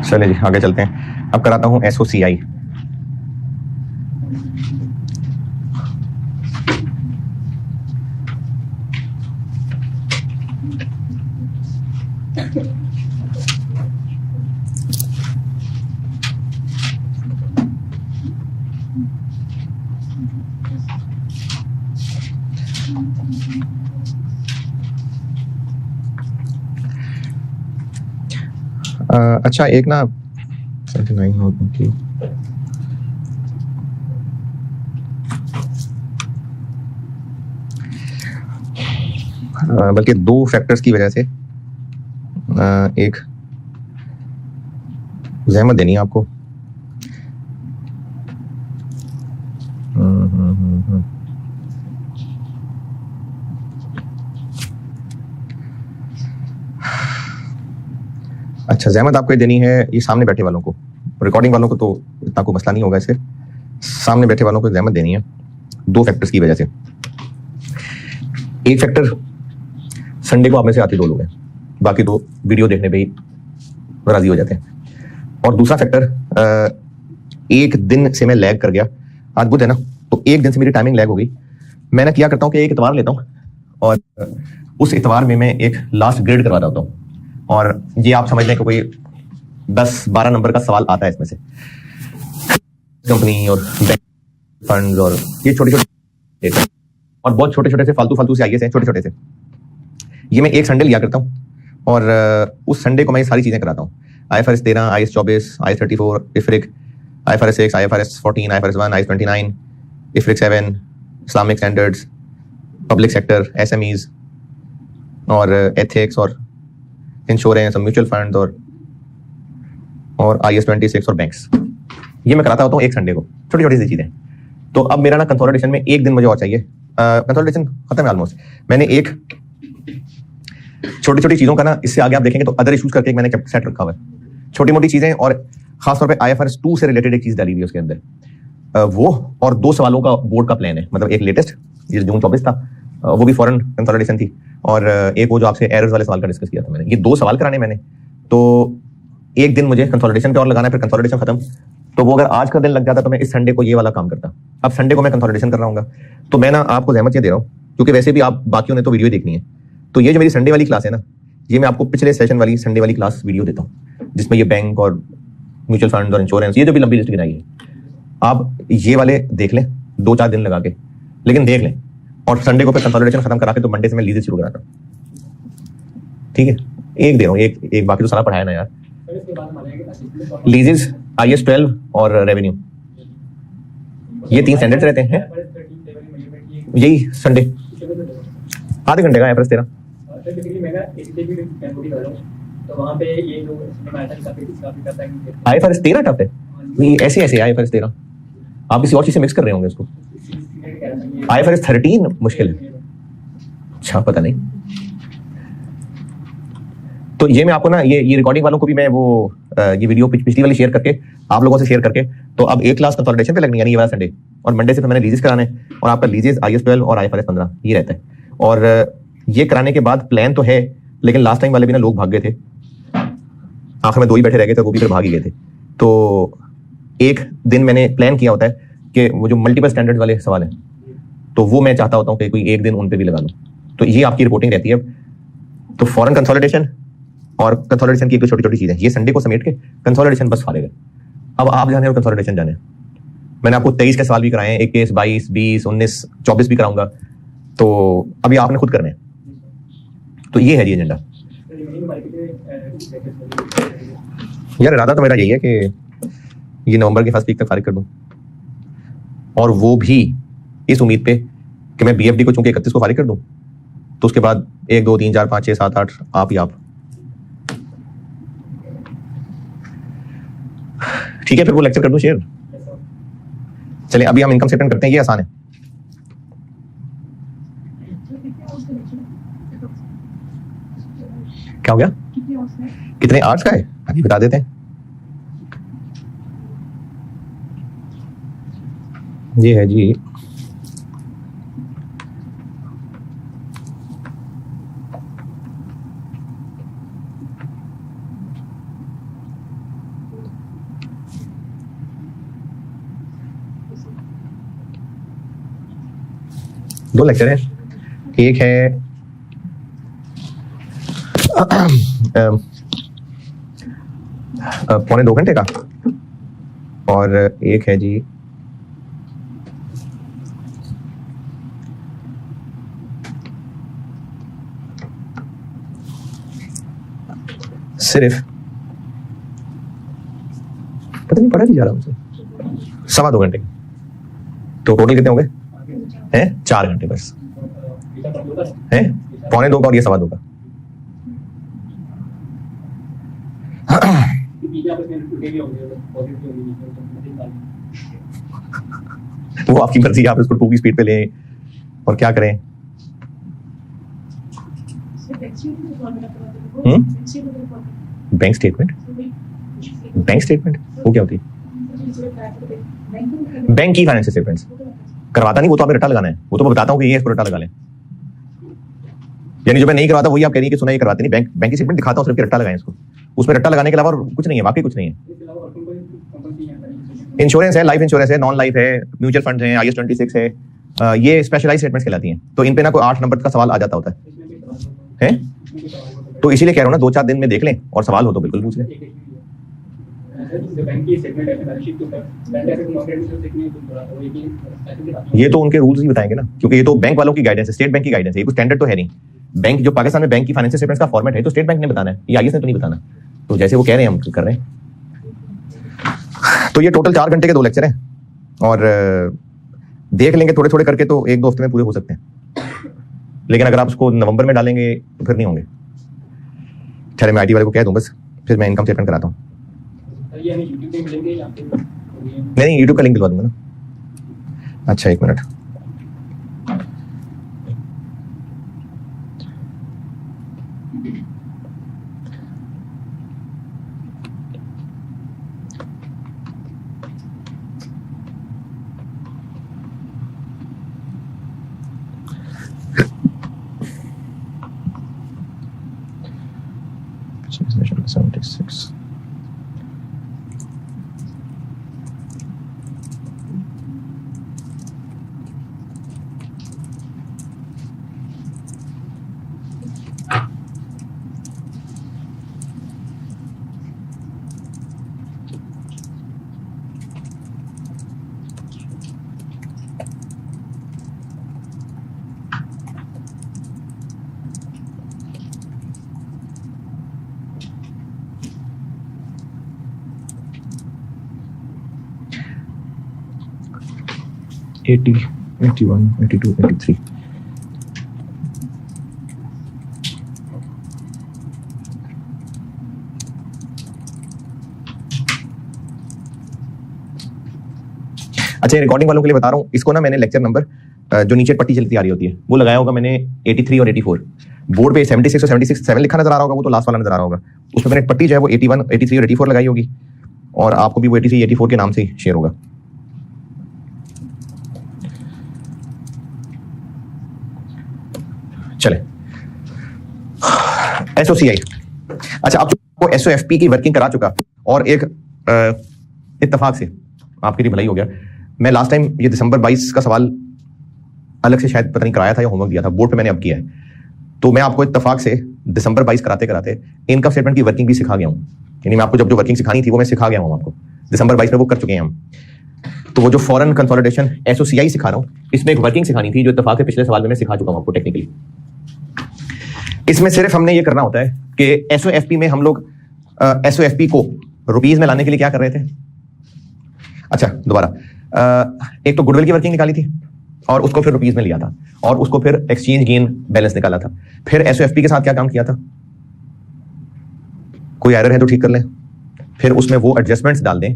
चलिए जी आगे चलते हैं। अब कराता हूँ SOCI। अच्छा एक ना 79 होती थी। बल्कि दो फैक्टर्स की वजह से एक जहमत देनी है आपको। अच्छा जहमत आपको ये देनी है ये सामने बैठे वालों को, रिकॉर्डिंग वालों को तो इतना कोई मसला नहीं होगा, इससे सामने बैठे वालों को जहमत देनी है दो फैक्टर्स की वजह से। एक फैक्टर संडे को आप में से आते 2 लोग हैं, बाकी तो वीडियो देखने पे ही राजी हो जाते हैं। और दूसरा फैक्टर एक दिन से मैं लैग कर गया। आज बुध है ना, तो एक दिन से मेरी टाइमिंग लैग हो गई। मैंने क्या करता हूँ कि एक इतवार लेता हूँ और उस इतवार में मैं एक लास्ट ग्रेड करवा देता हूँ। और ये आप समझ लें कि कोई 10-12 नंबर का सवाल आता है इसमें से, कंपनी और बैंक फंड और ये छोटे छोटे और बहुत छोटे छोटे से फालतू से आइए से छोटे छोटे से, ये मैं एक संडे लिया करता हूँ और उस संडे को मैं ये सारी चीजें कराता हूँ। IFRS 13, IAS 24, IAS 34, IFRIC, IFRS 6, IFRS 14, IFRS 1, IAS 29, IFRIC 7, Islamic standards, public sector, SMEs और एथिक्स और इंश्योरेंस और म्यूचुअल फंड और IAS 26 और बैंक्स। ये मैं कराता होता हूँ एक संडे को, छोटी छोटी सी चीजें। तो अब मेरा ना कंसोलिडेशन में एक दिन मुझे और चाहिए। कंसोलिडेशन खत्म है ऑलमोस्ट। मैंने एक छोटी छोटी चीजों का ना, इससे आगे आप देखेंगे तो अदर इश्यूज करके एक मैंने सेट रखा हुआ है, छोटी मोटी चीजें, और खासतौर पे IFRS 2 से रिलेटेड एक चीज डाली हुई है उसके अंदर। वो और 2 सवालों का बोर्ड का प्लान है, मतलब एक लेटेस्ट ये जून 24 था, वो भी फॉरेन कंसोलिडेशन थी, और एक वो जो आपसे एरर्स वाले सवाल का डिस्कस किया था मैंने। ये 2 सवाल कराने मैंने, तो एक दिन मुझे कंसोलिडेशन पे और लगाना है, फिर कंसोलिडेशन खत्म। तो वो अगर आज का दिन लग जाता तो मैं इस संडे को ये वाला काम करता। अब संडे को मैं कंसोलिडेशन कर रहा हूँ, तो मैं ना आपको जहमत ये दे रहा हूँ, क्योंकि वैसे भी आप बाकियों ने तो वीडियो देखनी है। तो ये जो मेरी संडे वाली क्लास है ना, ये मैं आपको पिछले सेशन वाली संडे वाली क्लास वीडियो देता हूँ, जिसमें ये बैंक और म्यूचुअल फंड और इंश्योरेंस, ये जो भी लंबी लिस्ट गिनाई है, आप ये वाले देख लें 2-4 दिन लगा के, लेकिन देख लें। और संडे को फिर कंसोलिडेशन खत्म करा के तो मंडे से मैं लीजेस शुरू कराता हूँ। ठीक है, एक दे रहा हूँ, एक बाकी तो सारा पढ़ाया ना यार। लीजेस, IAS 12 और रेवेन्यू, ये 3 स्टैंडर्ड्स रहते हैं। यही संडे आधे घंटे का IFRS 13। IFRS 13 टफ है, नहीं ऐसे IFRS 13 आप किसी और चीज से मिक्स कर रहे होंगे उसको। IFRS 13 मुश्किल है, अच्छा पता नहीं। तो ये मैं आपको ना ये रिकॉर्डिंग वालों को भी मैं वो ये वीडियो पिछली वाली शेयर करके आप लोगों से शेयर करके, तो अब एक क्लास कंसोलिडेशन पे लगनी है, यानी ये वाला संडे, और मंडे से फिर मैंने लीजेस कराने हैं, और आपका लीजेस IAS 12 और IFRS 15 ये रहता है। और ये कराने के बाद प्लान तो है, लेकिन लास्ट टाइम वाले भी ना लोग भाग गए थे, आखिर में 2 ही बैठे रह गए थे, वो भी फिर भाग ही गए थे। तो एक दिन मैंने प्लान किया होता है कि वो जो मल्टीपल स्टैंडर्ड वाले सवाल हैं, तो वो मैं चाहता होता हूँ कि कोई एक दिन उन पे भी लगा लूँ। तो ये आपकी रिपोर्टिंग रहती है। तो फॉरेन कंसोलिडेशन और कंसोलिडेशन की एक छोटी छोटी चीजें, ये संडे को समेट के कंसोलिडेशन बस फाड़ेगा। अब आप जाने और कंसोलिडेशन जाने। मैंने आपको 23 के सवाल भी कराए हैं, 21, 22, 20, 19, 24 भी कराऊंगा, तो अभी आपने खुद करने हैं। तो ये है जी एजेंडा। यार इरादा तो मेरा यही है कि ये नवंबर के फर्स्ट वीक तक फारिग कर दूं, और वो भी इस उम्मीद पे कि मैं BFD को चूंकि 31 को फारिग कर दूं, तो उसके बाद 1, 2, 3, 4, 5, 6, 7, 8 आप ही आप। ठीक है, फिर वो लेक्चर कर दूं शेयर। चलिए अभी हम इनकम स्टेटमेंट करते हैं, ये आसान है। क्या हो गया, कितने आवर्स का है अभी बता देते हैं। ये है जी दो लेक्चर हैं, एक है पौने 2 घंटे का और एक है जी सिर्फ पता नहीं पढ़ा नहीं जा रहा मुझसे 2.25 घंटे। तो टोटल कितने हो गए हैं? 4 घंटे बस हैं, पौने 2 का और ये 2.25 का। वो आपकी मर्जी है, आप इसको 2 की स्पीड पे लें और क्या करें। बैंक स्टेटमेंट, बैंक स्टेटमेंट वो क्या होती है? बैंक की फाइनेंशियल स्टेटमेंट्स करवाता नहीं, वो तो आपने रट्टा लगाना है। वो तो मैं बताता हूँ कि ये इसको रट्टा लगा लें, यानी जो मैं नहीं करवाता वही आप कह रही है कि सुना ये करवाते नहीं। बैंक की स्टेटमेंट दिखाता हूँ, सिर्फ रट्टा लगाएं इसको। उसमें रट्टा लगाने के अलावा कुछ नहीं है, वाकई कुछ नहीं है। इंश्योरेंस है, लाइफ इंश्योरेंस है, नॉन लाइफ है, म्यूचुअल फंड है, IAS 26 है, ये स्पेशलाइज स्टेटमेंट्स कहलाती हैं। तो इन पे ना कोई 8 नंबर का सवाल आ जाता होता है। तो इसीलिए कह रहा हूँ ना, 2-4 दिन में देख लें और सवाल हो तो बिल्कुल पूछ लें। ये तो उनके रूल्स ही बताएंगे ना, क्योंकि ये तो बैंक वालों की गाइडेंस है, स्टेट बैंक की गाइडेंस है, ये कुछ स्टैंडर्ड तो है नहीं। बैंक जो पाकिस्तान में बैंक की फाइनेंशियल स्टेटमेंट्स का फॉर्मेट है तो स्टेट बैंक ने बताना है, ये IAS ने तो नहीं बताना। तो जैसे वो कह रहे हैं हम कर रहे हैं। तो ये टोटल 4 घंटे के 2 लेक्चर हैं और देख लेंगे थोड़े थोड़े करके, तो 1-2 हफ्ते में पूरे हो सकते हैं। लेकिन अगर आप उसको नवंबर में डालेंगे तो फिर नहीं होंगे। चले मैं IT वाले को कह दूं बस, फिर मैं इनकम स्टेटमेंट कराता हूँ। नहीं, यूट्यूब का लिंक दिलवा दूंगा ना। अच्छा 1 मिनट, $80, $81, $82, $83। अच्छा, रिकॉर्डिंग वालों के लिए बता रहा हूँ, इसको ना मैंने लेक्चर नंबर जो नीचे पट्टी चलती आ रही होती है वो लगाया होगा मैंने 83 और 84। बोर्ड पे 76 और 7 लिखा नजर आ रहा होगा, वो तो लास्ट वाला नजर आ रहा होगा। उसमें मैंने पट्टी जो है वो 81, 83 और 84 लगाई होगी, और आपको भी वो 83, 84 के नाम से ही शेयर होगा। चले SOCI। अच्छा, आपको SOFP की वर्किंग करा चुका और एक इत्तेफाक से आपके लिए भलाई हो गया, मैं लास्ट टाइम ये दिसंबर 22 का सवाल अलग से शायद पता नहीं कराया था या होमवर्क दिया था, बोर्ड पे मैंने अब किया है। तो मैं आपको इत्तेफाक से दिसंबर 22 कराते कराते इनकम स्टेटमेंट की वर्किंग भी सिखा गया हूँ। यानी मैं आपको जो वर्किंग सिखानी थी वो मैं सिखा गया हूँ आपको। दिसंबर 22 में वो कर चुके हैं हम। तो वो जो फॉरेन कंसोलिडेशन SOCI सिखा रहा हूँ, इसमें एक वर्किंग सिखानी थी जो इत्तेफाक से पिछले सवाल में मैं सिखा चुका हूँ आपको टेक्निकली। इसमें सिर्फ हमने ये करना होता है कि SOFP में हम लोग SOFP को रुपीज में लाने के लिए क्या कर रहे थे। अच्छा दोबारा, एक तो गुडविल की वर्किंग निकाली थी और उसको फिर रुपीज में लिया था, और उसको फिर एक्सचेंज गेन बैलेंस निकाला था। फिर SOFP के साथ क्या काम किया था, कोई एरर है तो ठीक कर लें, फिर उसमें वो एडजस्टमेंट्स डाल दें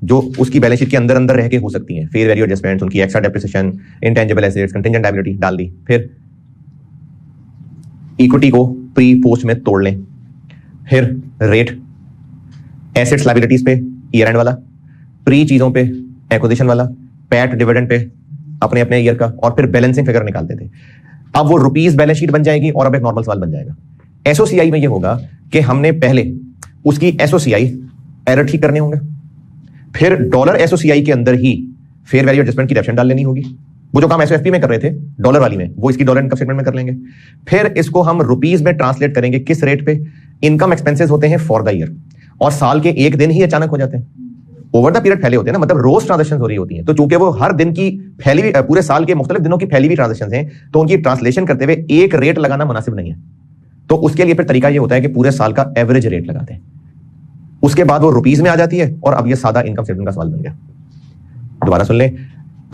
जो उसकी बैलेंस शीट के अंदर अंदर रह के हो सकती हैं। फेयर वैल्यू एडजस्टमेंट्स, उनकी extra depreciation, intangible assets, contingent liability डाल दी। फिर इक्विटी को प्री पोस्ट में तोड़ लें। फिर रेट, एसेट्स लायबिलिटीज पे ईयर एंड वाला, प्री चीजों पे एक्विजिशन वाला, पैट डिविडेंड पे अपने अपने ईयर का, और फिर बैलेंसिंग फिगर निकालते थे। अब वो रुपीज बैलेंस शीट बन जाएगी और अब एक नॉर्मल सवाल बन जाएगा। SOCI में ये होगा कि हमने पहले उसकी SOCI एरर ठीक करने होंगे, फिर डॉलर SOCI के अंदर ही फेयर वैल्यू एडजस्टमेंट की डेफिनेशन डाल लेनी होगी, वो जो काम एसओएफपी में कर रहे थे डॉलर वाली में, वो इसकी डॉलर इनकम स्टेटमेंट में कर लेंगे। फिर इसको हम रुपीज में ट्रांसलेट करेंगे। किस रेट पे? इनकम एक्सपेंसेस होते हैं फॉर द ईयर, और साल के एक दिन ही अचानक हो जाते हैं, ओवर द पीरियड फैले होते हैं ना, मतलब रोज ट्रांजेक्शन हो रही होती हैं। तो चूंकि वो हर दिन की फैली हुई, पूरे साल के मुख्तलिफ दिनों की फैली हुई ट्रांजेक्शन हैं, तो उनकी ट्रांसलेशन करते हुए एक रेट लगाना मुनासिब नहीं है। तो उसके लिए फिर तरीका ये होता है कि पूरे साल का एवरेज रेट लगाते हैं, उसके बाद वो रुपीज में आ जाती है, और अब ये सादा इनकम स्टेटमेंट का सवाल बन गया। दोबारा सुन लें,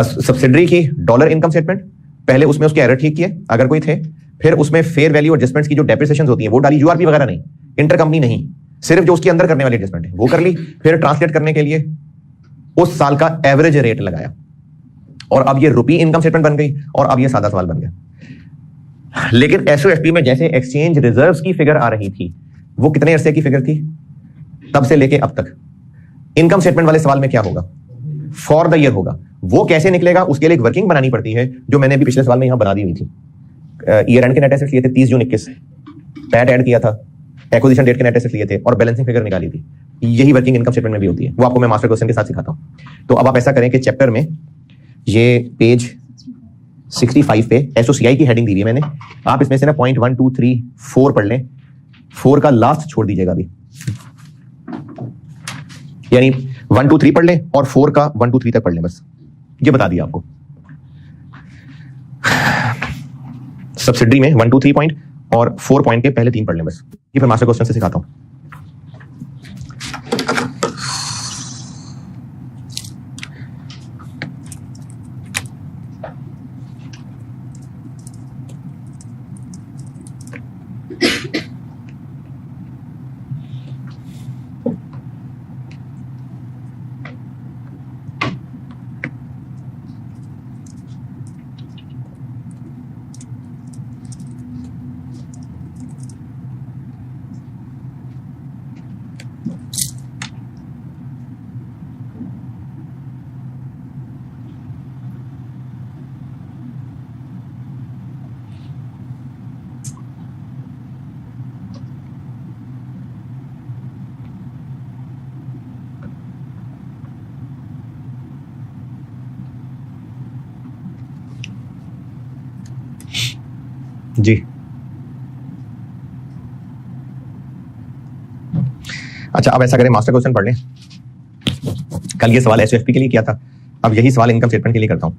सब्सिडरी की डॉलर इनकम स्टेटमेंट, पहले उसमें उसके एरर ठीक किए अगर कोई थे, फिर उसमें फेयर वैल्यू एडजस्टमेंट्स की जो डेप्रिसिएशंस होती है वो डाली, यूआरपी वगैरह नहीं, इंटरकंपनी नहीं, सिर्फ जो उसके अंदर करने वाली एडजस्टमेंट है वो कर ली। फिर ट्रांसलेट करने के लिए उस साल का एवरेज रेट लगाया, और अब ये रुपी इनकम स्टेटमेंट बन गई, और अब ये सादा सवाल बन गया। लेकिन एसओएफपी में जैसे एक्सचेंज रिजर्व्स की फिगर आ रही थी, वो कितने अरसे की फिगर थी? तब से लेके अब तक। इनकम स्टेटमेंट वाले सवाल में क्या होगा? फॉर द ईयर होगा। वो कैसे निकलेगा? उसके लिए एक वर्किंग बनानी पड़ती है, जो मैंने अभी पिछले सवाल में यहां बना दी हुई थी। ईयर एंड के नेट एसेट्स लिए थे 30 जून 21, पैट ऐड किया था, एक्विजिशन डेट के नेट एसेट्स लिए थे, और बैलेंसिंग फिगर निकाली थी। यही वर्किंग इनकम स्टेटमेंट में भी होती है, वो आपको मैं मास्टर क्वेश्चन के साथ सिखाता हूं। तो अब आप ऐसा करें कि चैप्टर में ये पेज 65 पे एसओसीआई की हेडिंग दी हुई है मैंने, आप इसमें से ना पॉइंट 1 2 3 4 पढ़ लें, 4 का लास्ट छोड़ दीजिएगा अभी, यानी 1 2 3 पढ़ लें और 4 का 1 2 3 तक पढ़ लें, बस ये बता दिया आपको। सब्सिडी में 1 2 3 पॉइंट और 4 पॉइंट के पहले 3 पढ़ लें बस, ये फिर मास्टर क्वेश्चन से सिखाता हूं। जी अच्छा, अब ऐसा करें मास्टर क्वेश्चन पढ़ लें। कल ये सवाल एसओएफपी के लिए किया था, अब यही सवाल इनकम स्टेटमेंट के लिए करता हूं।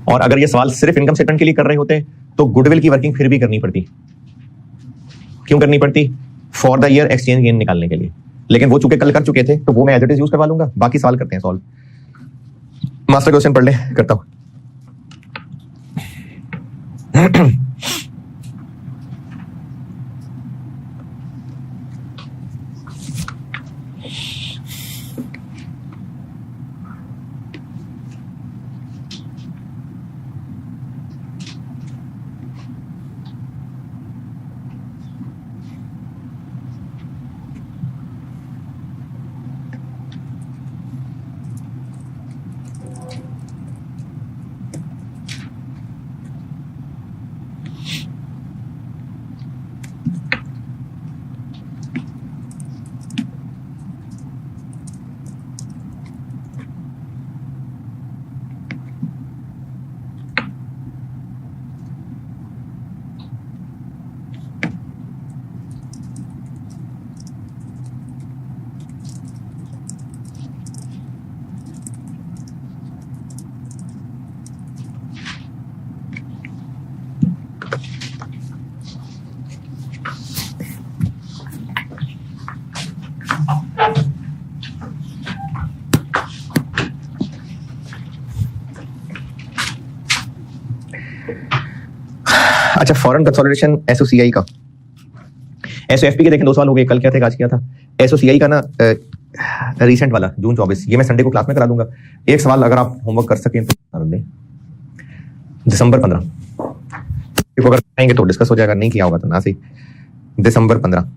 और अगर ये सवाल सिर्फ इनकम स्टेटमेंट के लिए कर रहे होते तो गुडविल की वर्किंग फिर भी करनी पड़ती। क्यों करनी पड़ती? For the year exchange gain निकालने के लिए। लेकिन वो चूंकि कल कर चुके थे तो वो मैं एज इट इज यूज करवा लूंगा। बाकी सवाल करते हैं सॉल्व। मास्टर क्वेश्चन पढ़ ले, करता हूं। अच्छा, फॉरेन कंसोलिडेशन एसओसीआई का, एसओएफपी के देखें 2 साल हो गए। कल क्या थे, आज किया था। एसओसीआई का ना रिसेंट वाला जून 24, ये मैं संडे को क्लास में करा दूंगा। एक सवाल अगर आप होमवर्क कर सकें तो कर दें। दिसंबर 15 अगर करेंगे तो डिस्कस हो जाएगा, नहीं किया होगा तो ना सही। दिसंबर 15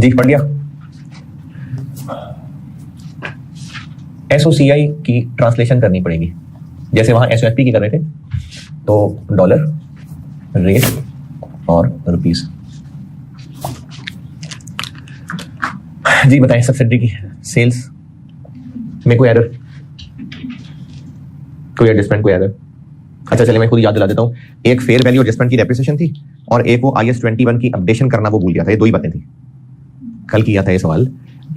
जी पढ़ लिया। एसओसीआई की ट्रांसलेशन करनी पड़ेगी, जैसे वहां एसओएफपी की कर रहे थे, तो डॉलर, रेट और रुपीस। जी बताएं, सब्सिडी की सेल्स में कोई एरर, कोई एडजस्टमेंट, कोई एरर? अच्छा चलिए मैं खुद याद दिला देता हूं। एक फेयर वैल्यू एडजस्टमेंट की डेप्रिसिएशन थी और एक वो IS-21 की अपडेशन करना वो भूल गया था। ये दो ही बातें थी, कल किया था ये सवाल।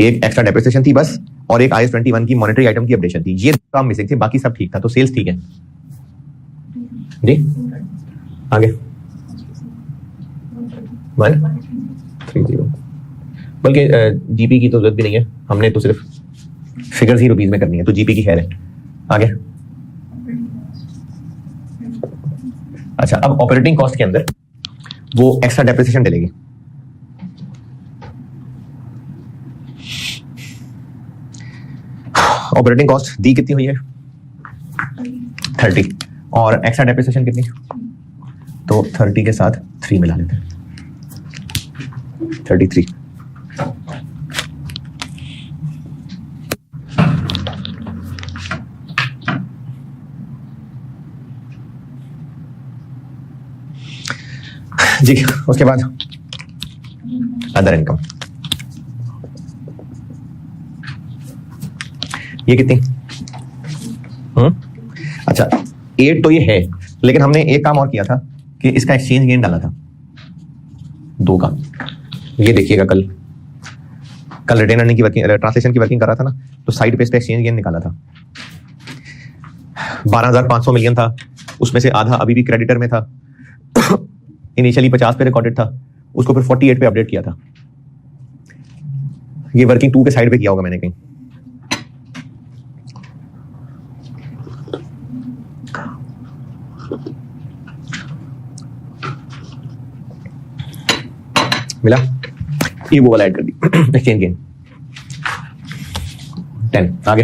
एक एक्स्ट्रा डेप्रिसिएशन थी बस, और एक IS-21 की मॉनेटरी आइटम की अपडेशन थी। ये काम मिसिंग थे, बाकी सब ठीक था। तो सेल्स ठीक है जी। आगे 130, बल्कि जीपी की तो जरूरत भी नहीं है, हमने तो सिर्फ फिगर्स ही रुपीज में करनी है, तो जीपी की खैर है। आगे अच्छा, अब ऑपरेटिंग कॉस्ट के अंदर वो एक्स्ट्रा डेप्रिसिएशन डलेगी। ऑपरेटिंग कॉस्ट दी कितनी हुई है? 30, और एक्स्ट्रा डेप्रिसिएशन कितनी? तो 30 के साथ 3 मिला लेते हैं, 33। जी उसके बाद अदर इनकम, ये कितनी? अच्छा 8 तो ये है, लेकिन हमने एक काम और किया था कि इसका एक्सचेंज गेन डाला था 2 का। ये देखिएगा, कल रिटेन अर्निंग की वर्किंग, ट्रांसलेशन की वर्किंग कर रहा था ना, तो साइड पे इस पे एक्सचेंज गेन निकाला था। 12,500 मिलियन था, उसमें से आधा अभी भी क्रेडिटर में था। इनिशियली 50 पे रिकॉर्डेड था, उसको फिर 48 पे अपडेट किया था। ये वर्किंग 2 के साइड पे किया होगा मैंने कहीं। मिला, ये वो वाला ऐड कर दी एक्सचेंज गेन 10। आगे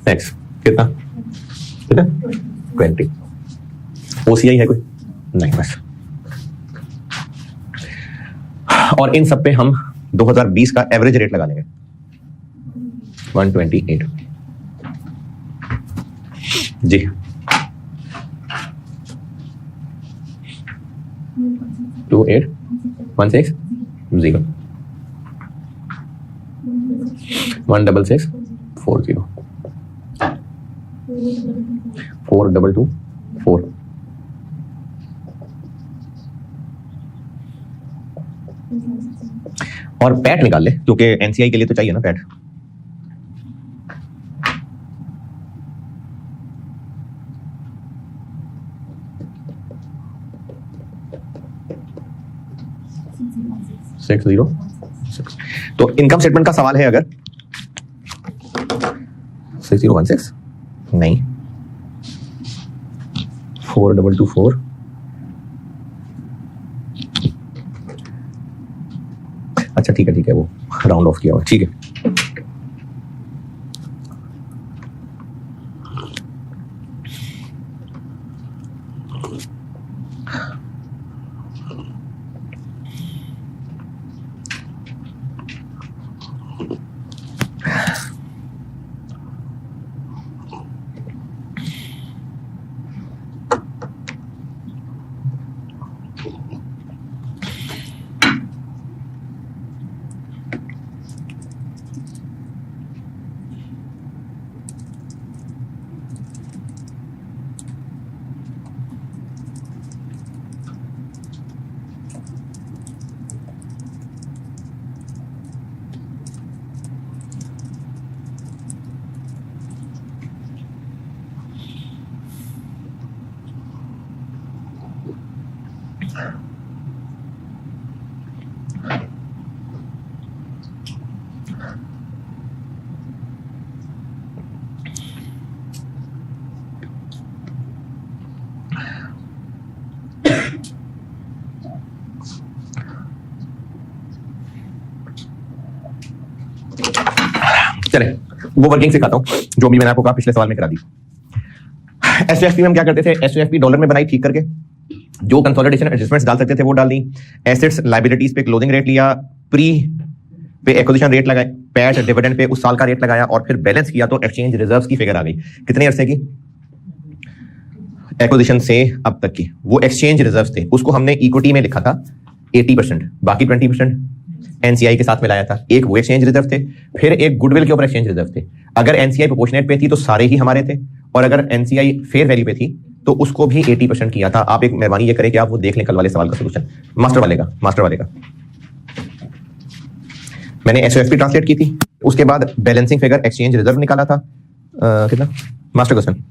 नेक्स्ट कितना 20। ओसीआई है कोई? नहीं बस। और इन सब पे हम 2020 का एवरेज रेट लगा लेंगे 128 जी। 2816 0 166 40 422 4। और पैट निकाल ले, क्योंकि एनसीआई के लिए तो चाहिए ना पैट। तो इनकम स्टेटमेंट का सवाल है अगर 6016 नहीं 4224 अच्छा ठीक है वो राउंड ऑफ किया हुआ, ठीक है। चले वो वर्किंग सिखाता हूं जो भी मैंने आपको कहा पिछले सवाल में करा दी। एसओएफपी में हम क्या करते थे, एसओएफपी डॉलर में बनाई ठीक करके, जो कंसोलिडेशन एडजस्टमेंट्स डाल सकते थे वो डाल दी, एसेट्स लायबिलिटीज पे क्लोजिंग रेट लिया, प्री पे एक्विजिशन रेट लगाया, पैट डिविडेंड पे उस साल का रेट लगाया और फिर बैलेंस किया तो एक्सचेंज रिजर्व्स की फिगर आ गई। कितने अरसे की? एक्विजिशन से अब तक की। वो एक्सचेंज रिजर्व्स थे, उसको हमने इक्विटी में लिखा था 80%, बाकी 20% एनसीआई के साथ मिलाया था। एक वो एक्सचेंज रिजर्व थे, फिर एक गुडविल के ऊपर एक्सचेंज रिजर्व थे। अगर एनसीआई प्रोपोर्शनेट पे थी तो सारे ही हमारे थे, और अगर एनसीआई फेयर वैल्यू पे थी तो उसको भी 80% किया था। आप एक मेहरबानी ये करें कि आप वो देख लें कल वाले सवाल का सोल्यूशन, मास्टर वाले का मैंने एसओएफपी ट्रांसलेट की थी, उसके बाद बैलेंसिंग फिगर एक्सचेंज रिजर्व निकाला था। कितना मास्टर क्वेश्चन?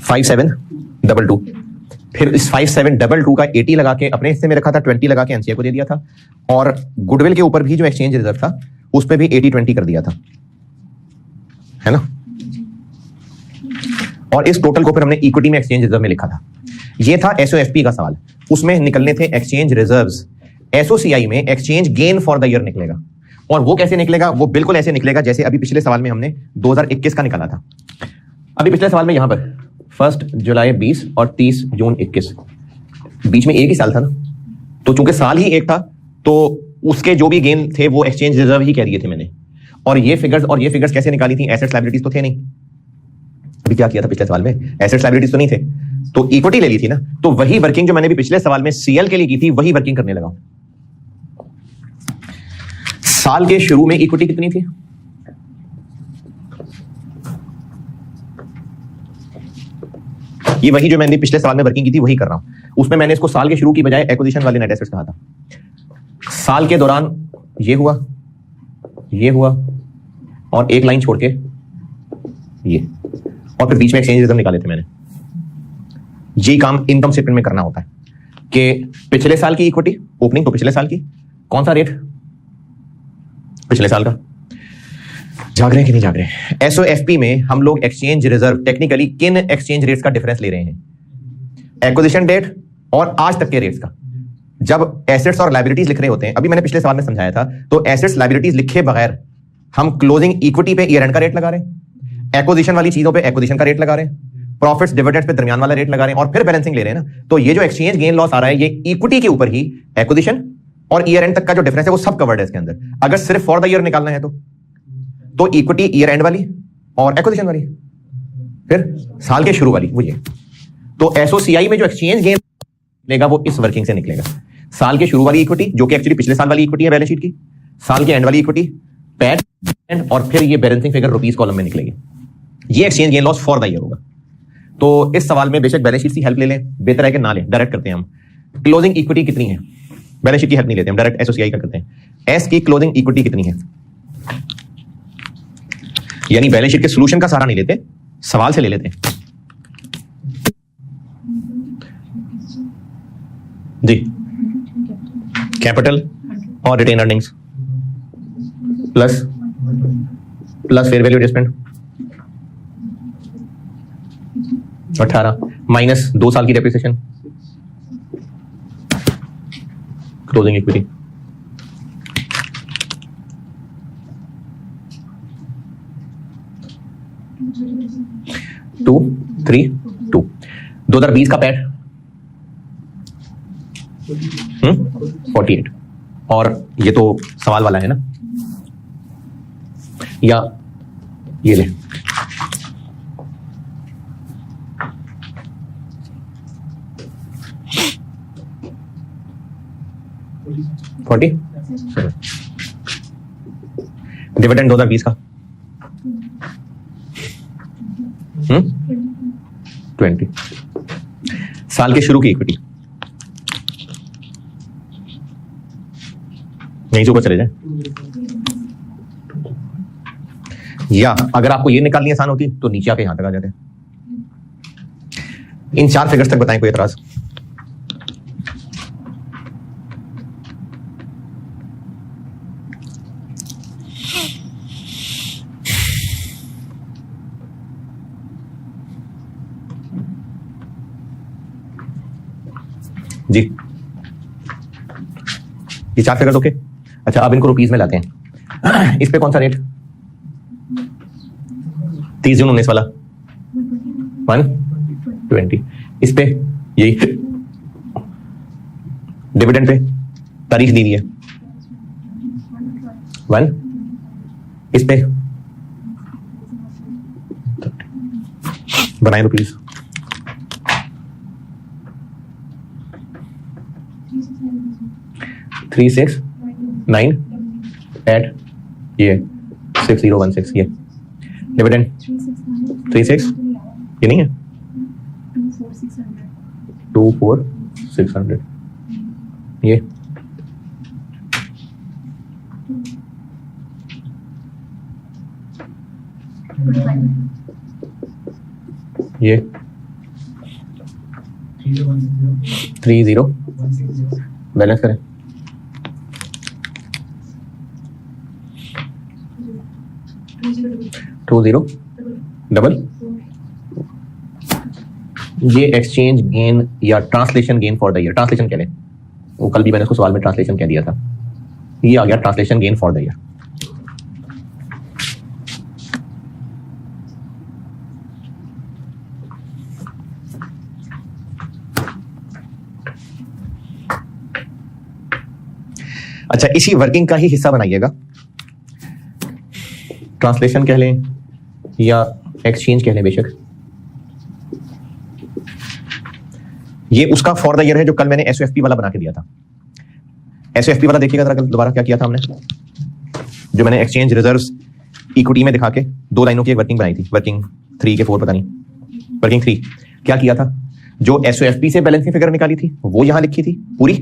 5722। फिर इस 5722 का 80 लगा के अपने हिस्से में रखा था, 20 लगा के एनसीआई को दे दिया था, और गुडविल के ऊपर भी जो एक्सचेंज रिजर्व था उस पे भी 80-20 कर दिया था, है ना। और इस टोटल को फिर हमने इक्विटी में एक्सचेंज रिजर्व में लिखा था। ये था एसओएफपी का सवाल, उसमें निकलने थे एक्सचेंज रिजर्व्स। एसओसीआई में exchange gain for the year निकलेगा, और वो कैसे निकलेगा? वो बिल्कुल ऐसे निकलेगा जैसे अभी पिछले सवाल में हमने 2021 का निकाला था। अभी पिछले सवाल में यहां पर 1 जुलाई 20 और 30 जून 21, बीच में एक ही साल था ना, तो चूंकि साल ही एक था तो उसके जो भी गेन थे वो एक्सचेंज रिजर्व ही कह दिए थे मैंने। और ये फिगर्स कैसे निकाली थी? एसेट्स लायबिलिटीज तो थे नहीं। अभी क्या किया था पिछले सवाल में? एसेट्स लायबिलिटीज तो नहीं थे, तो इक्विटी ले ली थी ना, तो वही वर्किंग जो मैंने भी पिछले सवाल में सीएल के लिए की थी वही वर्किंग करने लगा। साल के शुरू में इक्विटी कितनी थी? ये वही जो मैंने पिछले सवाल में वर्किंग की थी वही कर रहा हूं। उसमें मैंने इसको साल के शुरू की बजाय एक्विजिशन वाले नेट एसेट्स कहा था। साल के दौरान ये हुआ और एक लाइन छोड़ के ये, और फिर बीच में एक्सचेंज रिजर्व निकाले थे मैंने। यही काम इनकम स्टेटमेंट में करना होता है कि पिछले साल की इक्विटी ओपनिंग, तो पिछले साल की कौन सा रेट? पिछले साल का। जाग रहे हैं कि नहीं जाग रहे हैं? एसओएफपी में हम लोग एक्सचेंज रिजर्व टेक्निकली किन एक्सचेंज रेट्स का डिफरेंस ले रहे हैं? एक्विजिशन डेट और आज तक के रेट्स का। जब एसेट्स और लायबिलिटीज लिख रहे होते हैं, अभी मैंने पिछले सवाल में समझाया था, तो एसेट्स लायबिलिटीज लिखे बगैर हम क्लोजिंग इक्विटी पे ईयर एंड का रेट लगा रहे हैं, एक्विजिशन वाली चीजों पे एक्विजिशन का रेट लगा रहे हैं, प्रॉफिट्स डिविडेंड्स पे दरमियान वाला रेट लगा रहे हैं, और फिर बैलेंसिंग ले रहे हैं ना। तो ये जो एक्सचेंज गेन लॉस आ रहा है ये इक्विटी के ऊपर ही एक्विजिशन और ईयर एंड तक का जो डिफरेंस है वो सब कवर्ड है इसके अंदर। अगर सिर्फ फॉर द ईयर निकालना है तो इक्विटी ईयर एंड वाली और एक्विजिशन वाली, फिर साल के शुरू वाली वो ये। तो एसओसीआई में जो एक्सचेंज गेन निकलेगा वो इस वर्किंग से निकलेगा। साल के शुरू वाली इक्विटी जो कि एक्चुअली पिछले साल वाली इक्विटी है बैलेंस शीट की, साल के एंड वाली इक्विटी पैट एंड, और फिर ये बैलेंसिंग फिगर रुपीस कॉलम में निकलेगी। ये exchange gain loss for the year होगा। तो इस सवाल में बेशक बैलेंस शीट की हेल्प ले लें, बेहतर है कि ना लें, डायरेक्ट करते हैं हम। क्लोजिंग इक्विटी कितनी है? बैलेंस शीट की हेल्प नहीं लेते हम, डायरेक्ट एसओसीआई का करते हैं। एस की क्लोजिंग इक्विटी कितनी है? यानी बैलेंस शीट के सॉल्यूशन का सहारा नहीं लेते, सवाल से ले लेते हैं जी। कैपिटल और retained earnings plus fair value adjustment 18 minus 2 साल की डेप्रिसिएशन, क्लोजिंग इक्विटी। टू 2020 का पैट 48, और ये तो सवाल वाला है ना, या ये ले डिविडेंड 2020 का 20, साल के शुरू की इक्विटी, यहीं से ऊपर चले जाए, या अगर आपको ये निकालनी आसान होती तो नीचे आके यहां तक आ जाते। इन 4 फिगर्स तक बताएं, कोई एतराज? जी ये 4 फिगर्स ओके। अच्छा अब इनको रुपीस में लाते हैं। इस पे कौन सा रेट? 30 जून 19 वाला 120, इस पे यही डिविडेंड पे तारीख दी हुई है 1, इस पे बनाए तो प्लीज 369 एट ये 6016 ये डिविडेंड 36 ये नहीं है 24600 ये ये 30 बैलेंस करें 20 डबल ये एक्सचेंज गेन या translation gain for the year, translation कह लें, वो कल भी मैंने उसको सवाल में ट्रांसलेशन कह दिया था, ये आ गया translation gain for the year. अच्छा, इसी वर्किंग का ही हिस्सा बनाइएगा, ट्रांसलेशन कह लें या एक्सचेंज कह लें बेशक। ये उसका फॉर द ईयर है जो कल मैंने एसओएफपी वाला बना के दिया था। एसओएफपी वाला देखिएगा जरा, कल दोबारा क्या किया था हमने, जो मैंने एक्सचेंज रिजर्व्स इक्विटी में दिखा के 2 लाइनों की एक वर्किंग बनाई थी, वर्किंग 3 के 4 पता नहीं, वर्किंग 3 क्या किया था, जो एसओएफपी से बैलेंसिंग फिगर निकाली थी वो यहां लिखी थी पूरी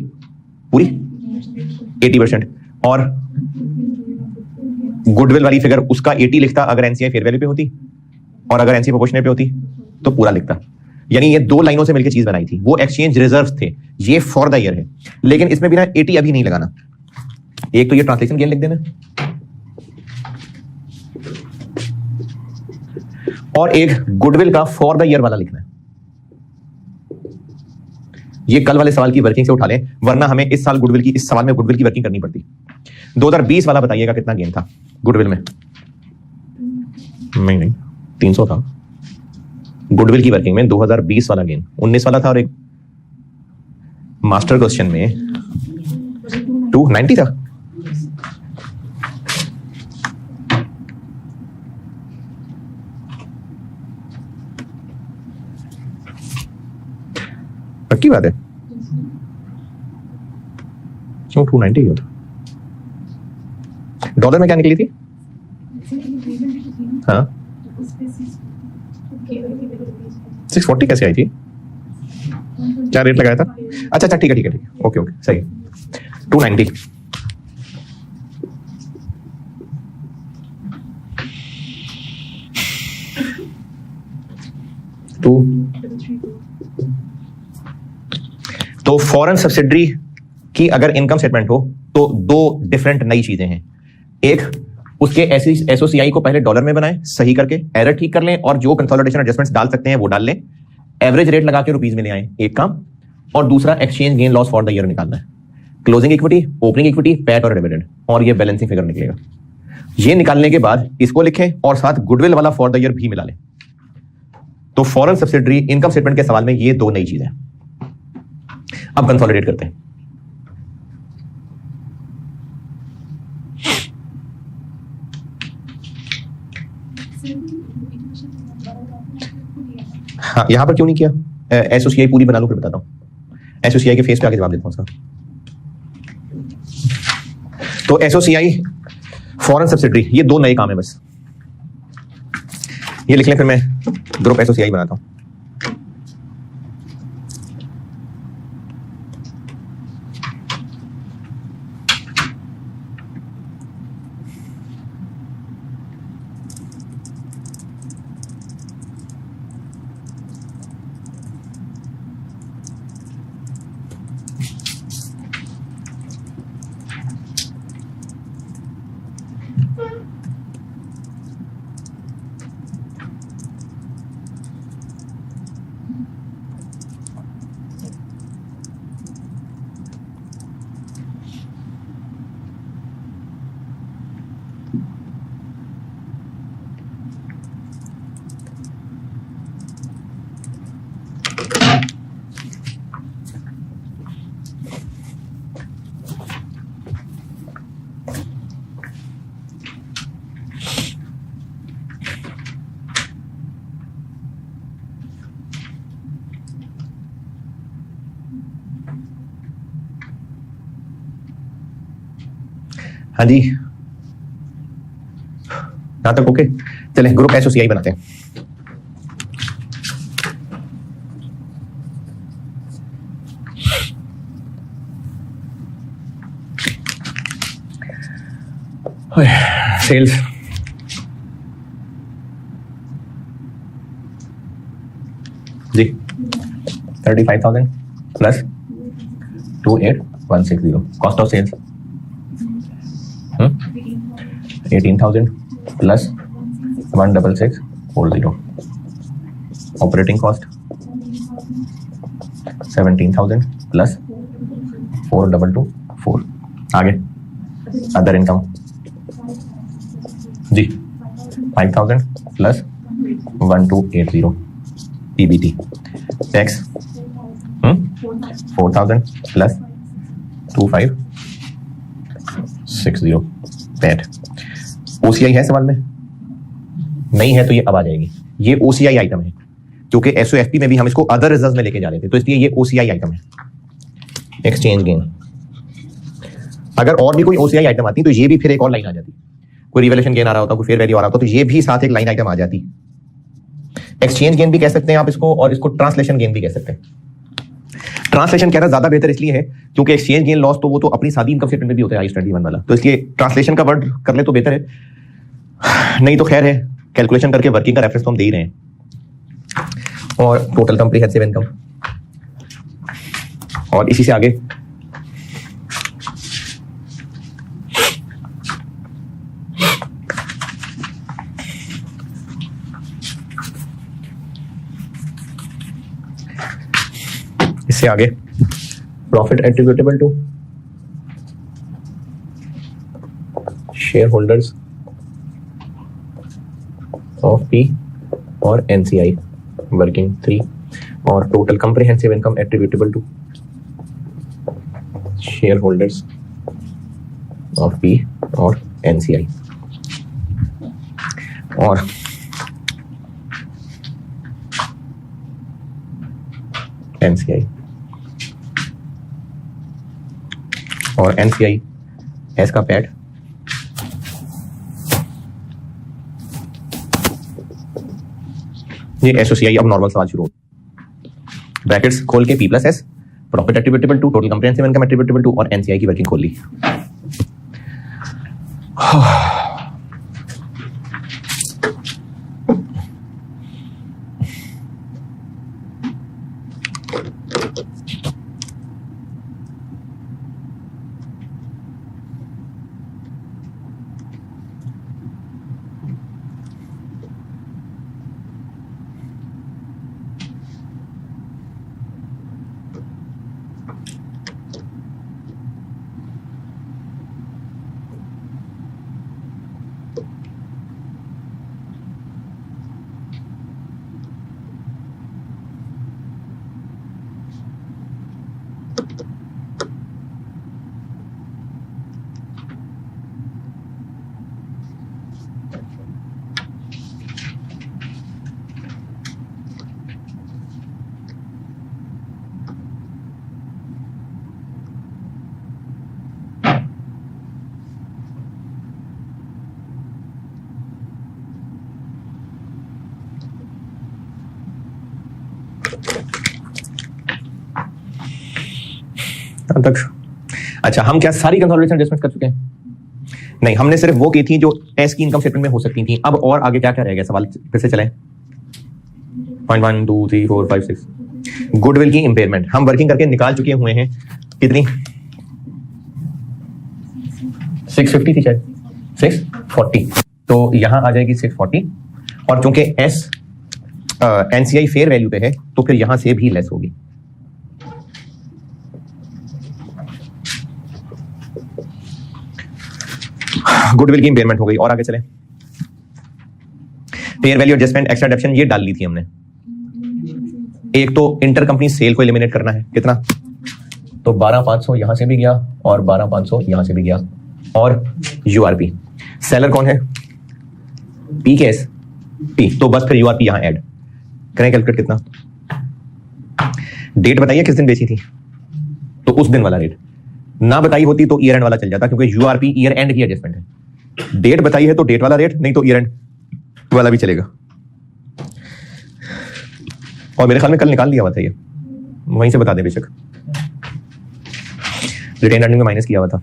80%, और गुडविल वाली फिगर उसका 80 लिखता अगर एनसीआई फेयर वैल्यू पे होती, और अगर एनसीआई प्रोपोर्शनल पे होती तो पूरा लिखता। यानी ये 2 लाइनों से मिलकर चीज बनाई थी, वो एक्सचेंज रिजर्व्स थे, ये फॉर द ईयर है। लेकिन इसमें भी ना 80 अभी नहीं लगाना, एक तो ये ट्रांसलेशन गेन लिख देना, और एक गुडविल का फॉर द ईयर वाला लिखना है। ये कल वाले सवाल की वर्किंग से उठा लें, वरना हमें इस साल गुडविल की, इस सवाल में गुडविल की वर्किंग करनी पड़ती। 2020 वाला बताइएगा कितना गेन था गुडविल में? नहीं 300 था गुडविल की वर्किंग में। 2020 वाला गेन 19 वाला था, और एक मास्टर क्वेश्चन में 290 था। पक्की बात है, क्यों 290 ही होता? डॉलर में क्या निकली थी? हाँ 640 कैसे आई थी? क्या रेट लगाया था? अच्छा ठीक है ओके सही, 290। तो फॉरेन सब्सिडरी की अगर इनकम स्टेटमेंट हो तो 2 डिफरेंट नई चीजें हैं। एक, उसके एसओसीआई को पहले डॉलर में बनाएं, सही करके एरर ठीक कर लें, और जो कंसोलिडेशन एडजस्टमेंट्स डाल सकते हैं वो डाल लें, एवरेज रेट लगा के रुपीज में ले आए, एक काम। और दूसरा, exchange gain loss for the year निकालना है, closing equity, opening equity, PAT और डिविडेंड, और ये बैलेंसिंग फिगर निकलेगा। ये निकालने के बाद इसको लिखें और साथ गुडविल वाला फॉर द ईयर भी मिला लें। तो फॉरेन सब्सिडरी इनकम स्टेटमेंट के सवाल में ये 2 नई चीजें। अब कंसोलिडेट करते हैं। हाँ, यहां पर क्यों नहीं किया? एसओसीआई पूरी बना लो फिर बताता हूं। एसओसीआई के फेस पे आगे जवाब देता हूं उसका। तो एसओसीआई, फॉरेन सब्सिडरी, ये 2 नए काम है बस, ये लिख लें, फिर मैं ग्रुप एसओसीआई बनाता हूं। हाँ जी, यहां तक ओके। चले ग्रुप एसोसीआई बनाते हैं। सेल्स जी 35,000 plus 28,160। Cost of sales 18,000 plus 16640। Operating cost 17,000 plus 4224। आगे अदर इनकम जी 5,000 plus 1280 PBT. Tax 4,000 plus 2560 PAT. OCI है सवाल में? नहीं है तो ये अब आ जाएगी। ये ओसीआई आइटम है क्योंकि एसओएफपी में भी हम इसको अदर रिजर्व में लेके जा रहे थे, तो इसलिए ये ओसीआई आइटम है। एक्सचेंज गेन, अगर और भी कोई ओसीआई आइटम आती तो ये भी फिर एक और लाइन आ जाती। कोई रिवैल्यूएशन गेन आ रहा होता, कोई फेयर वैल्यू आ रहा होता, तो ये भी साथ एक लाइन आइटम आ जाती। एक्सचेंज गेन भी कह सकते हैं आप इसको, और इसको ट्रांसलेशन गेन भी कह सकते हैं। ट्रांसलेशन कहना ज्यादा बेहतर इसलिए है क्योंकि एक्सचेंज गेन लॉस तो वो तो अपनी सादी इनकम स्टेटमेंट में भी होता है I-21 वाला, तो इसलिए ट्रांसलेशन का वर्ड कर ले तो बेहतर है। नहीं तो खैर है, कैलकुलेशन करके वर्किंग का रेफरेंस तो हम दे ही रहे हैं। और टोटल कॉम्प्रिहेंसिव इनकम, और इसी से आगे इससे आगे profit attributable to shareholders of P और एनसीआई वर्किंग 3, और total comprehensive income attributable to shareholders of P और एनसीआई, और एनसीआई और एनसीआई एस का पैड ये एसोसीआई। अब नॉर्मल सवाल शुरू हो, ब्रैकेट्स खोल के P plus S, profit attributable to, total comprehensive income attributable to, और एनसीआई की वर्किंग खोल ली। तक अच्छा, हम क्या सारी कंसोलिडेशन एडजस्टमेंट कर चुके हैं? नहीं, हमने सिर्फ वो की थी जो एस की इनकम स्टेटमेंट में हो सकती थी। अब और आगे क्या क्या रह गया सवाल, फिर से चलें। 1 2 3 4 5 6 गुडविल की इंपेयरमेंट हम वर्किंग करके निकाल चुके हुए हैं। कितनी? 650 थी शायद, 640, तो यहां आ जाएगी 640, और चूंकि एस एनसीआई फेयर वैल्यू पे है तो फिर यहां से भी लेस होगी। गुडविल की इंपेयरमेंट हो गई, और आगे चले। फेयर वैल्यू एडजस्टमेंट, एक्स्ट्रा डेप्शन ये डाल ली थी हमने। एक तो इंटर कंपनी सेल को एलिमिनेट करना है, कितना? तो 12,500 यहां से भी गया और 12,500 यहां से भी गया, और यूआरपी सेलर कौन है? पी केस पी, तो बस फिर यूआरपी यहां ऐड करें। कैलकुलेट कितना? डेट बताइए किस दिन बेची थी, तो उस दिन वाला रेट ना बताई होती तो ईयर एंड वाला चल जाता, क्योंकि यूआरपी ईयर एंड की एडजस्टमेंट है। डेट बताई है तो डेट वाला रेट, नहीं तो ईयर एंड वाला भी चलेगा। और मेरे ख्याल में कल निकाल दिया हुआ था ये, वहीं से बता दें बेशक, रिटेन अर्निंग में माइनस किया हुआ था।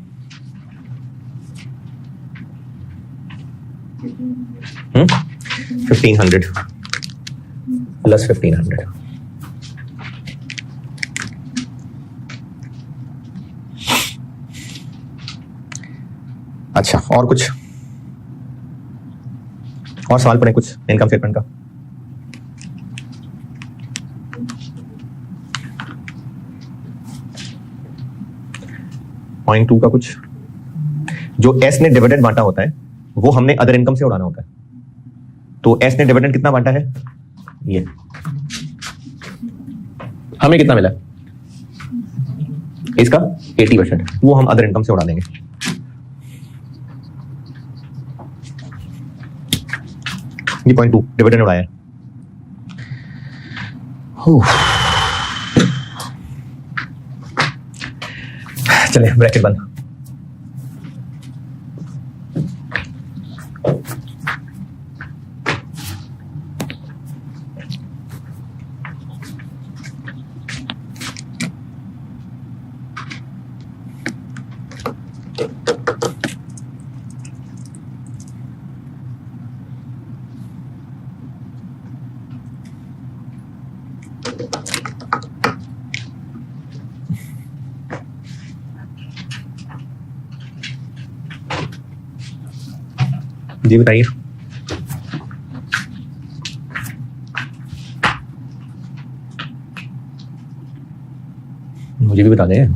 1500 प्लस 1500। अच्छा, और कुछ और सवाल पड़े कुछ इनकम स्टेटमेंट का? पॉइंट 2 का कुछ, जो एस ने डिविडेंड बांटा होता है वो हमने अदर इनकम से उड़ाना होता है। तो एस ने डिविडेंड कितना बांटा है, ये हमें कितना मिला इसका 80%, वो हम अदर इनकम से उड़ा देंगे। ये पॉइंट 2 डिविडेंड उड़ाया। चले ब्रैकेट बंद। जी बताइए। मुझे भी बता दें।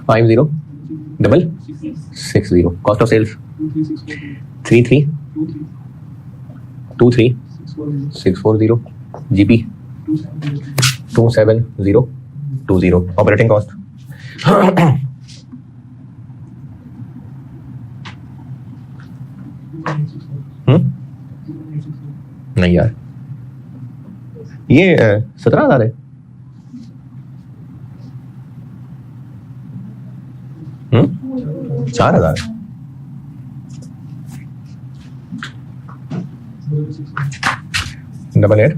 50,660 cost of sales 33,23,640 GP 27020 operating cost नहीं यार, ये 17,000 है। 4,000 888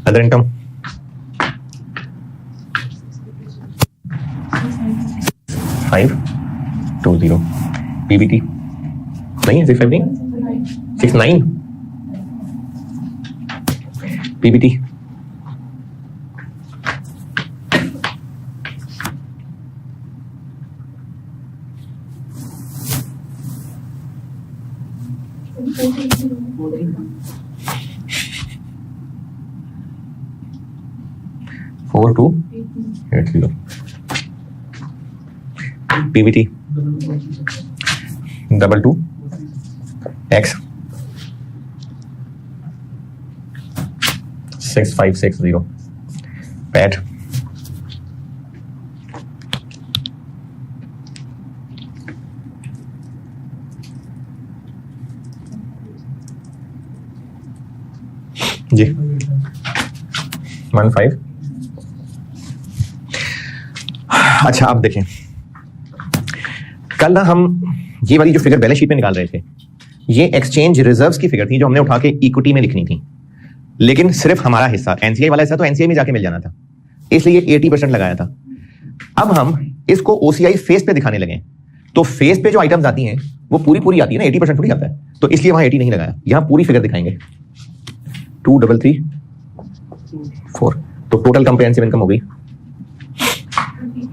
अदर इनकम 520 पीबीटी नहीं है 659 69 PBT four two 80 PBT 22 X 6560 पैट जी 15। अच्छा आप देखें, कल ना हम ये वाली जो फिगर बैलेंस शीट में निकाल रहे थे, ये एक्सचेंज रिजर्व्स की फिगर थी जो हमने उठा के इक्विटी में लिखनी थी, लेकिन सिर्फ हमारा हिस्सा एनसीआई वाला हिस्सा तो एनसीआई में जाके मिल जाना था, इसलिए 80% लगाया था। अब हम इसको ओसीआई फेस पे दिखाने लगे, तो फेस पे जो आइटम्स आती हैं वो पूरी पूरी आती है ना, 80% थोड़ी आता है, तो इसलिए वहां 80 नहीं लगाया, यहां पूरी फिगर दिखाएंगे 233,4। तो टोटल कंप्रिहेंसिव इनकम हो गई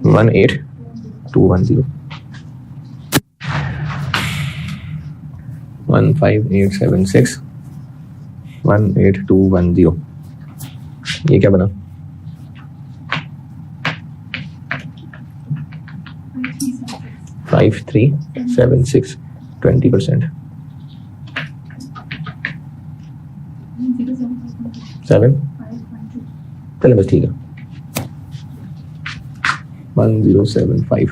18,210 15876 18210। ये क्या बना? फाइव थ्री सेवन सिक्स 20% 7 चलो बस ठीक है 1075।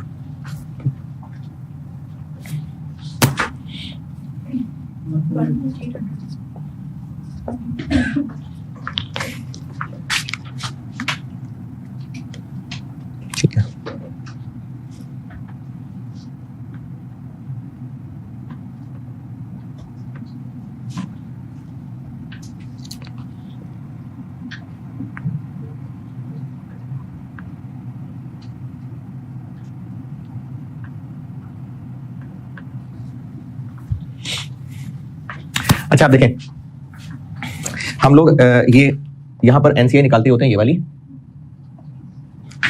अच्छा आप देखें, हम लोग ये यहां पर एनसीआई निकालते होते हैं, ये वाली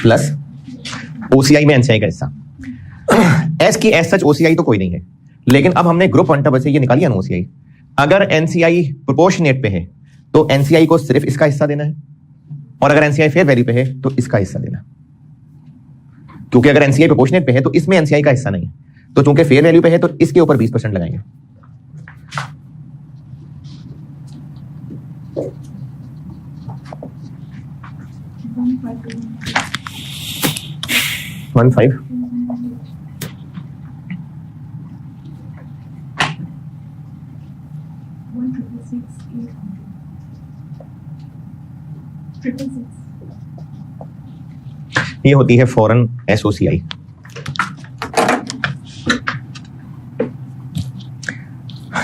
प्लस ओसीआई में एनसीआई का हिस्सा। एस की एस सच ओसीआई तो कोई नहीं है, लेकिन अब हमने ग्रुप वन से ये निकाली है ना ओसीआई। अगर एनसीआई प्रोपोर्शनेट पे है तो एनसीआई को सिर्फ इसका हिस्सा देना है, और अगर एनसीआई फेयर वैल्यू पे है तो इसका हिस्सा देना, क्योंकि अगर एनसीआई प्रोपोर्शनेट पे है तो इसमें एनसीआई का हिस्सा नहीं है, तो चूंकि फेयर वैल्यू पे है तो इसके ऊपर 20% लगाएंगे। वन फाइव ये होती है फॉरेन एसओसीआई।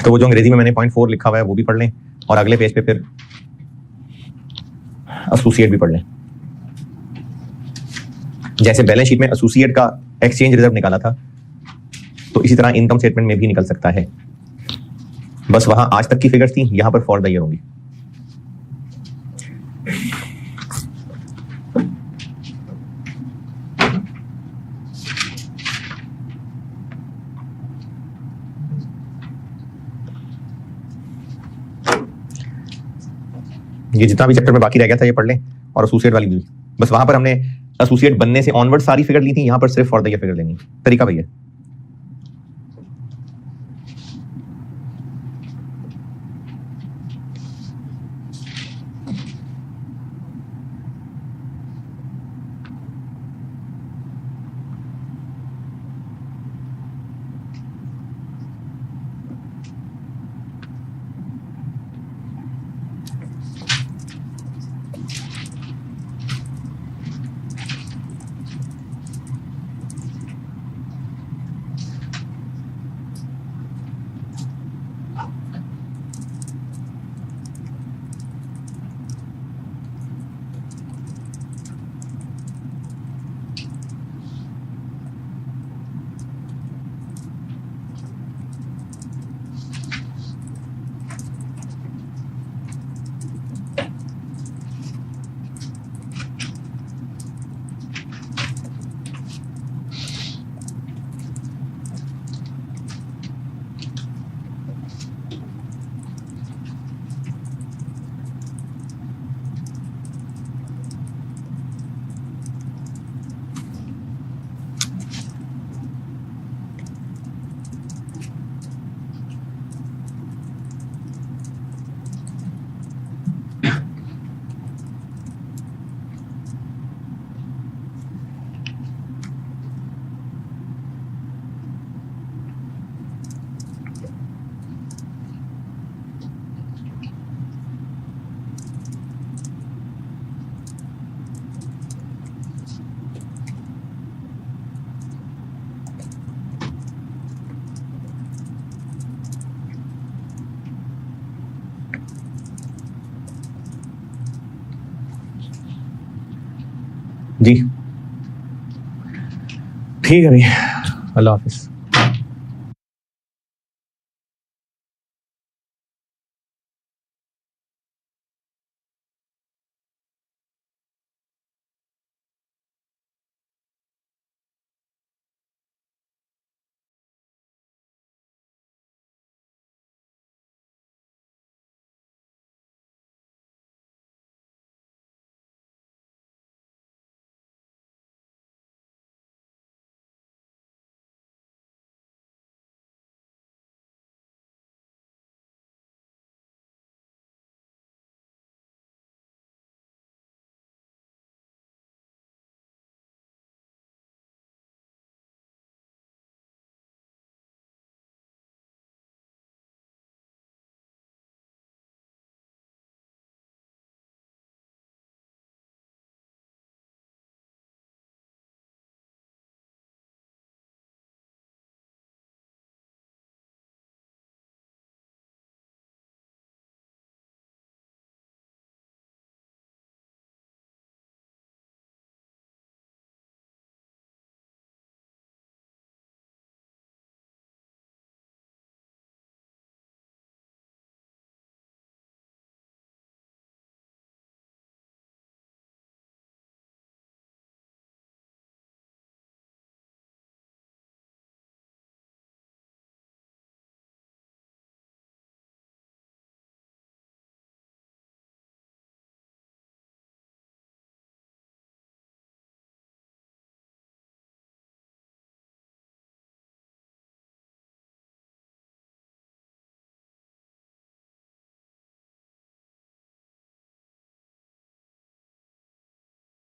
तो वो जो अंग्रेजी में मैंने 0.4 लिखा हुआ है वो भी पढ़ लें, और अगले पेज पे फिर एसोसिएट भी पढ़ लें। जैसे बैलेंस शीट में एसोसिएट का एक्सचेंज रिजर्व निकाला था, तो इसी तरह इनकम स्टेटमेंट में भी निकल सकता है। बस वहां आज तक की फिगर्स थी, यहां पर फॉर द ईयर होंगी। ये जितना भी चैप्टर में बाकी रह गया था ये पढ़ लें, और एसोसिएट वाली भी। बस वहां पर हमने एसोसिएट बनने से ऑनवर्ड सारी फिगर ली थी, यहां पर सिर्फ फॉर द ईयर फिगर लेनी। तरीका भैया जी ठीक है भाई, अल्लाह हाफिज।